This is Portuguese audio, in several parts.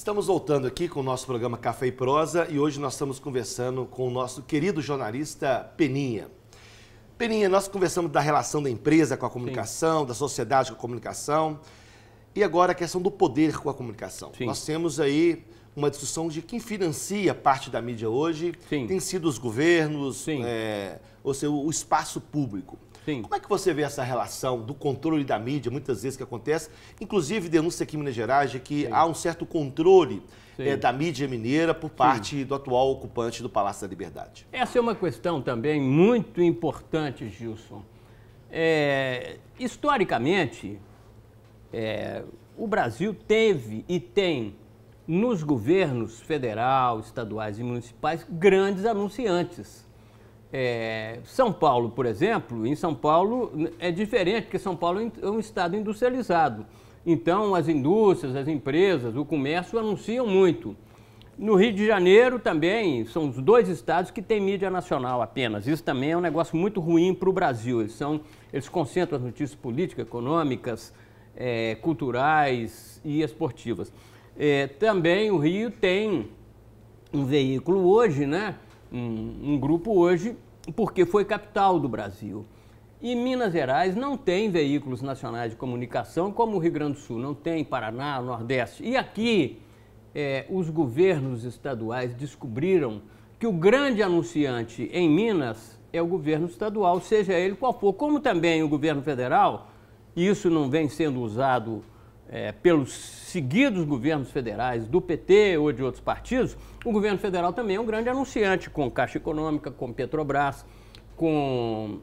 Estamos voltando aqui com o nosso programa Café e Prosa e hoje nós estamos conversando com o nosso querido jornalista Peninha. Peninha, nós conversamos da relação da empresa com a comunicação, sim, da sociedade com a comunicação e agora a questão do poder com a comunicação. Sim. Nós temos aí uma discussão de quem financia parte da mídia hoje, sim, tem sido os governos, ou seja, o espaço público. Sim. Como é que você vê essa relação do controle da mídia, muitas vezes que acontece, inclusive denúncia aqui em Minas Gerais, de que, sim, há um certo controle da mídia mineira por parte, sim, do atual ocupante do Palácio da Liberdade? Essa é uma questão também muito importante, Gilson. Historicamente, o Brasil teve e tem, nos governos federal, estaduais e municipais, grandes anunciantes. São Paulo, por exemplo, em São Paulo é diferente, porque São Paulo é um estado industrializado. Então, as indústrias, as empresas, o comércio anunciam muito. No Rio de Janeiro também, são os dois estados que têm mídia nacional apenas. Isso também é um negócio muito ruim para o Brasil. Eles concentram as notícias políticas, econômicas, culturais e esportivas. Também o Rio tem um veículo hoje, né? Um grupo hoje, porque foi capital do Brasil. E Minas Gerais não tem veículos nacionais de comunicação como o Rio Grande do Sul, não tem Paraná, Nordeste. E aqui os governos estaduais descobriram que o grande anunciante em Minas é o governo estadual, seja ele qual for. Como também o governo federal, e isso não vem sendo usado pelos seguidos governos federais do PT ou de outros partidos, o governo federal também é um grande anunciante, com Caixa Econômica, com Petrobras, com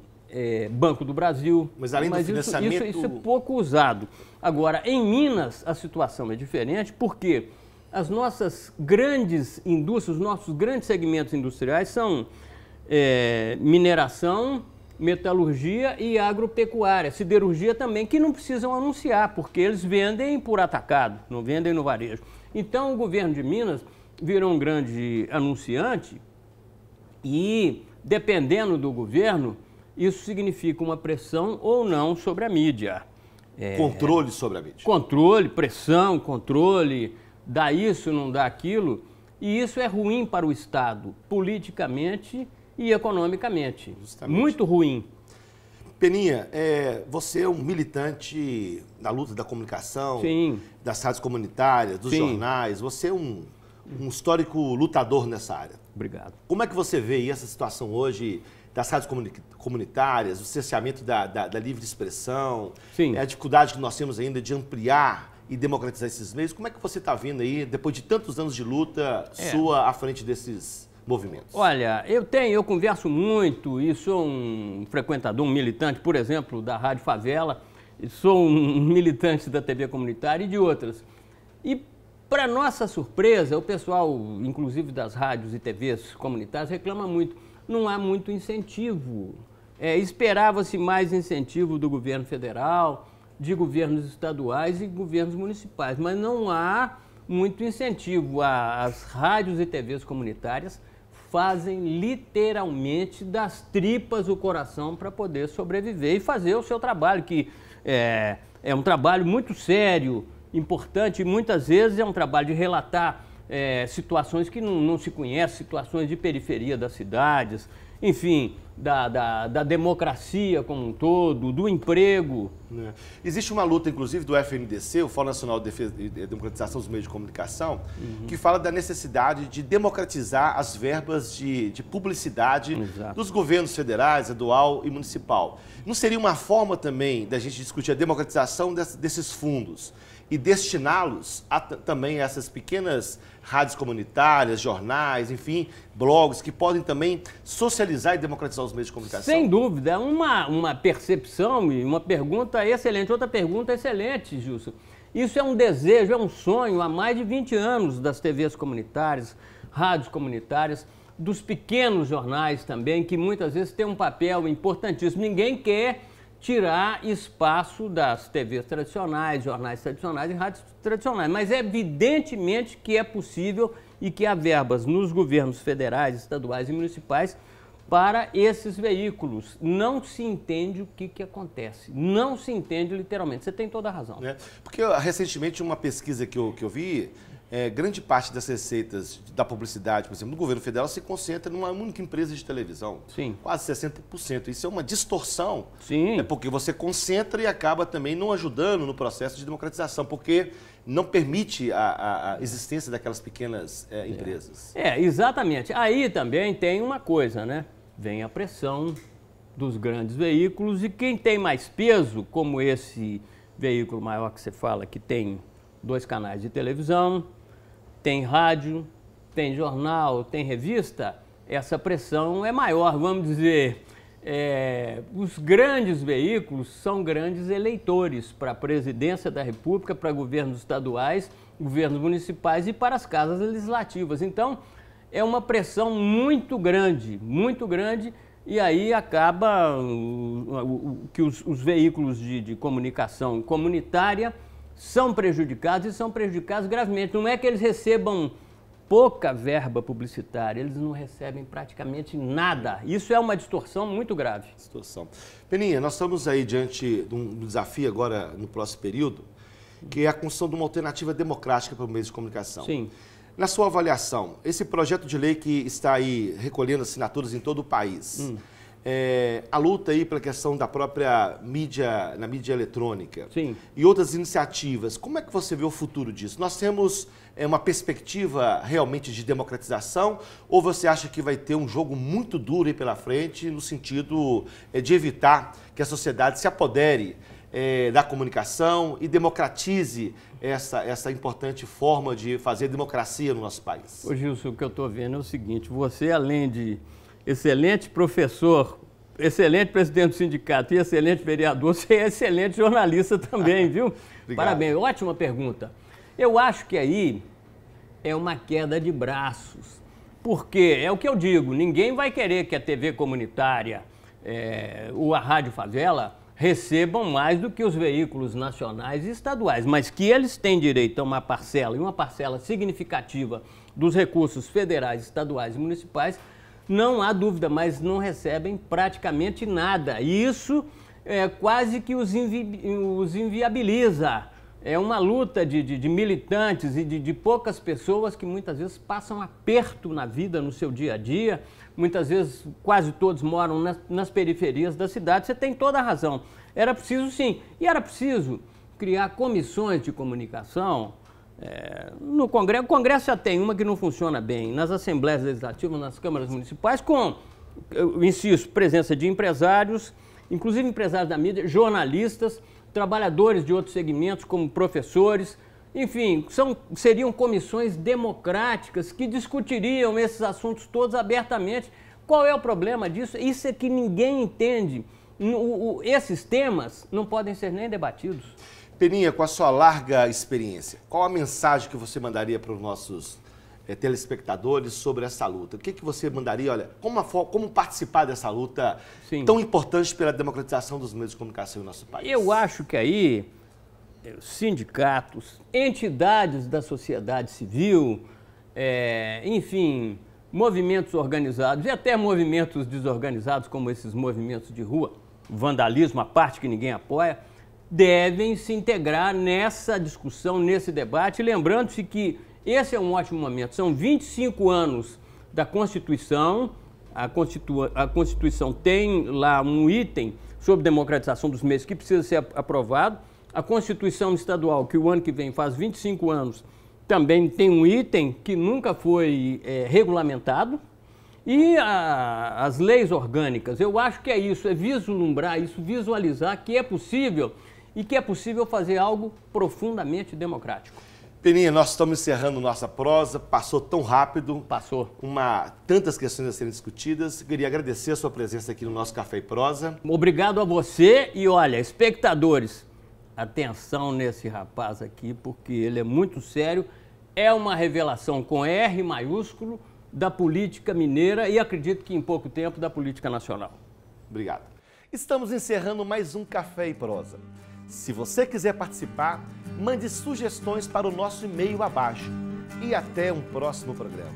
Banco do Brasil. Mas além do financiamento... Isso é pouco usado. Agora, em Minas, a situação é diferente porque as nossas grandes indústrias, os nossos grandes segmentos industriais são mineração, metalurgia e agropecuária, siderurgia também, que não precisam anunciar, porque eles vendem por atacado, não vendem no varejo. Então, o governo de Minas virou um grande anunciante e, dependendo do governo, isso significa uma pressão ou não sobre a mídia. Controle sobre a mídia. Controle, pressão, controle, dá isso, não dá aquilo. E isso é ruim para o Estado, politicamente e economicamente. Justamente. Muito ruim. Peninha, você é um militante da luta da comunicação, sim, das rádios comunitárias, dos, sim, jornais. Você é um histórico lutador nessa área. Obrigado. Como é que você vê essa situação hoje das rádios comunitárias, o cerceamento da livre expressão, sim, a dificuldade que nós temos ainda de ampliar e democratizar esses meios? Como é que você está vendo aí, depois de tantos anos de luta sua à frente desses movimentos? Olha, eu converso muito e sou um frequentador, um militante, por exemplo, da Rádio Favela, sou um militante da TV comunitária e de outras. E, para nossa surpresa, o pessoal, inclusive das rádios e TVs comunitárias, reclama muito. Não há muito incentivo. Esperava-se mais incentivo do governo federal, de governos estaduais e governos municipais, mas não há muito incentivo. As rádios e TVs comunitárias fazem literalmente das tripas o coração para poder sobreviver e fazer o seu trabalho, que é um trabalho muito sério, importante, e muitas vezes é um trabalho de relatar situações que não se conhecem, situações de periferia das cidades, enfim, da democracia como um todo, do emprego. Existe uma luta, inclusive, do FNDC, o Fórum Nacional de Defesa e Democratização dos Meios de Comunicação, que fala da necessidade de democratizar as verbas de publicidade, exato, dos governos federais, estadual e municipal. Não seria uma forma também da gente discutir a democratização desses fundos e destiná-los também a essas pequenas rádios comunitárias, jornais, enfim, blogs, que podem também socializar e democratizar os meios de comunicação? Sem dúvida. Uma percepção e uma pergunta excelente. Outra pergunta excelente, Gilson. Isso é um desejo, é um sonho há mais de 20 anos das TVs comunitárias, rádios comunitárias, dos pequenos jornais também, que muitas vezes têm um papel importantíssimo. Ninguém quer tirar espaço das TVs tradicionais, jornais tradicionais e rádios tradicionais. Mas é evidentemente que é possível e que há verbas nos governos federais, estaduais e municipais para esses veículos. Não se entende o que acontece. Não se entende literalmente. Você tem toda a razão. Porque recentemente uma pesquisa que eu vi grande parte das receitas da publicidade, por exemplo, no governo federal, se concentra numa única empresa de televisão. Sim. Quase 60%. Isso é uma distorção. Sim. É porque você concentra e acaba também não ajudando no processo de democratização, porque não permite a existência daquelas pequenas empresas. Exatamente. Aí também tem uma coisa, né? Vem a pressão dos grandes veículos e quem tem mais peso, como esse veículo maior que você fala, que tem 2 canais de televisão, tem rádio, tem jornal, tem revista, essa pressão é maior, vamos dizer. Os grandes veículos são grandes eleitores para a presidência da República, para governos estaduais, governos municipais e para as casas legislativas. Então, é uma pressão muito grande, e aí acaba que os veículos de comunicação comunitária são prejudicados e são prejudicados gravemente. Não é que eles recebam pouca verba publicitária, eles não recebem praticamente nada. Isso é uma distorção muito grave. Distorção. Peninha, nós estamos aí diante de um desafio agora no próximo período, que é a construção de uma alternativa democrática para o meio de comunicação. Sim. Na sua avaliação, esse projeto de lei que está aí recolhendo assinaturas em todo o país, a luta aí pela questão da própria mídia, na mídia eletrônica. Sim. E outras iniciativas, como é que você vê o futuro disso? Nós temos uma perspectiva realmente de democratização ou você acha que vai ter um jogo muito duro aí pela frente no sentido de evitar que a sociedade se apodere da comunicação e democratize essa importante forma de fazer democracia no nosso país? Ô Gilson, o que eu estou vendo é o seguinte, você além de excelente professor, excelente presidente do sindicato e excelente vereador, você é excelente jornalista também, viu? Parabéns, ótima pergunta. Eu acho que aí é uma queda de braços, porque é o que eu digo, ninguém vai querer que a TV comunitária ou a Rádio Favela recebam mais do que os veículos nacionais e estaduais, mas que eles têm direito a uma parcela, e uma parcela significativa dos recursos federais, estaduais e municipais, não há dúvida, mas não recebem praticamente nada. E isso quase que os inviabiliza. É uma luta de militantes e de poucas pessoas que muitas vezes passam aperto na vida, no seu dia a dia. Muitas vezes, quase todos moram nas periferias da cidade. Você tem toda a razão. Era preciso, sim. E era preciso criar comissões de comunicação. No Congresso, o Congresso já tem uma que não funciona bem. Nas Assembleias Legislativas, nas câmaras municipais, com, eu insisto, presença de empresários, inclusive empresários da mídia, jornalistas, trabalhadores de outros segmentos, como professores, enfim, seriam comissões democráticas que discutiriam esses assuntos todos abertamente. Qual é o problema disso? Isso é que ninguém entende. Esses temas não podem ser nem debatidos. Peninha, com a sua larga experiência, qual a mensagem que você mandaria para os nossos telespectadores sobre essa luta? O que você mandaria, olha, como participar dessa luta tão importante pela democratização dos meios de comunicação no nosso país? Eu acho que aí sindicatos, entidades da sociedade civil, enfim, movimentos organizados e até movimentos desorganizados, como esses movimentos de rua, vandalismo à parte que ninguém apoia, devem se integrar nessa discussão, nesse debate, lembrando-se que esse é um ótimo momento. São 25 anos da Constituição, a Constituição tem lá um item sobre democratização dos meios que precisa ser aprovado. A Constituição Estadual, que o ano que vem faz 25 anos, também tem um item que nunca foi regulamentado. E as leis orgânicas, eu acho que é isso, é vislumbrar isso, visualizar que é possível e que é possível fazer algo profundamente democrático. Peninha, nós estamos encerrando nossa prosa, passou tão rápido. Passou. Tantas questões a serem discutidas. Queria agradecer a sua presença aqui no nosso Café e Prosa. Obrigado a você e olha, espectadores, atenção nesse rapaz aqui, porque ele é muito sério, é uma revelação com R maiúsculo da política mineira e acredito que em pouco tempo da política nacional. Obrigado. Estamos encerrando mais um Café e Prosa. Se você quiser participar, mande sugestões para o nosso e-mail abaixo. E até um próximo programa.